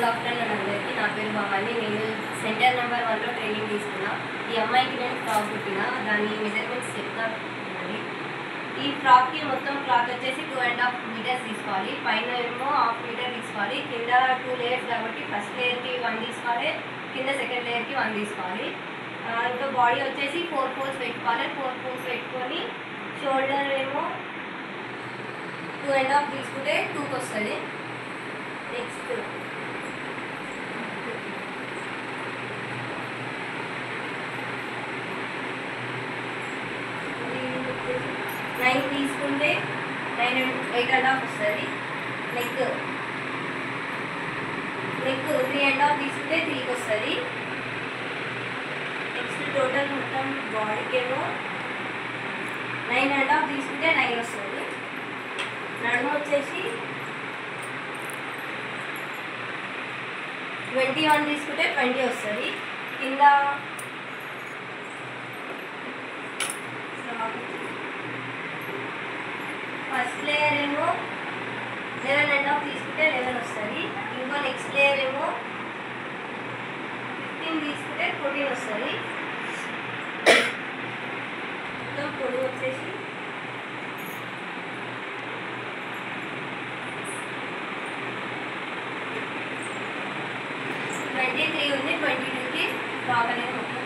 Good afternoon అందరికీ. నా పేరు భవాని. నేను సెంటర్ నెంబర్ 1లో ట్రైనింగ్ తీసుకున్నా. ఈ అమ్మాయికి నేను ఫ్రాక్ కుట్టిన, దాని మెజర్మెంట్స్ చెప్తాను. ఈ ఫ్రాక్కి మొత్తం క్లాత్ వచ్చేసి 2.5 మీటర్స్ తీసుకోవాలి. పైన ఏమో 1/2 మీటర్ తీసుకోవాలి. కింద 2 లేయర్స్ కాబట్టి ఫస్ట్ లేయర్కి 1 తీసుకోవాలి, కింద సెకండ్ లేయర్కి 1 తీసుకోవాలి. ఇంకా బాడీ వచ్చేసి 4 ఫోల్డ్స్ పెట్టుకోవాలి. 4 ఫోల్డ్స్ పెట్టుకొని షోల్డర్ ఏమో 2.5 తీసుకుంటే 2కి వస్తుంది. నెక్స్ట్ 9 తీసుకుంటే 8.5 వస్తుంది. నెక్ 3.5 తీసుకుంటే 3కి వస్తుంది. నెక్స్ట్ టోటల్ మొత్తం బాడీకి ఏమో 9.5 తీసుకుంటే 9 వస్తుంది. నడుము వచ్చేసి 21 తీసుకుంటే 20 వస్తుంది. కింద ఫస్ట్ లేయర్ ఏమో 11.5 తీసుకుంటే 11 వస్తుంది. ఇంకో నెక్స్ట్ లేయర్ ఏమో 15 తీసుకుంటే 14 వస్తుంది. మొత్తం పొడవు వచ్చేసి 23 ఉంది. 22కి ఫ్రాక్ అనేది మొత్తం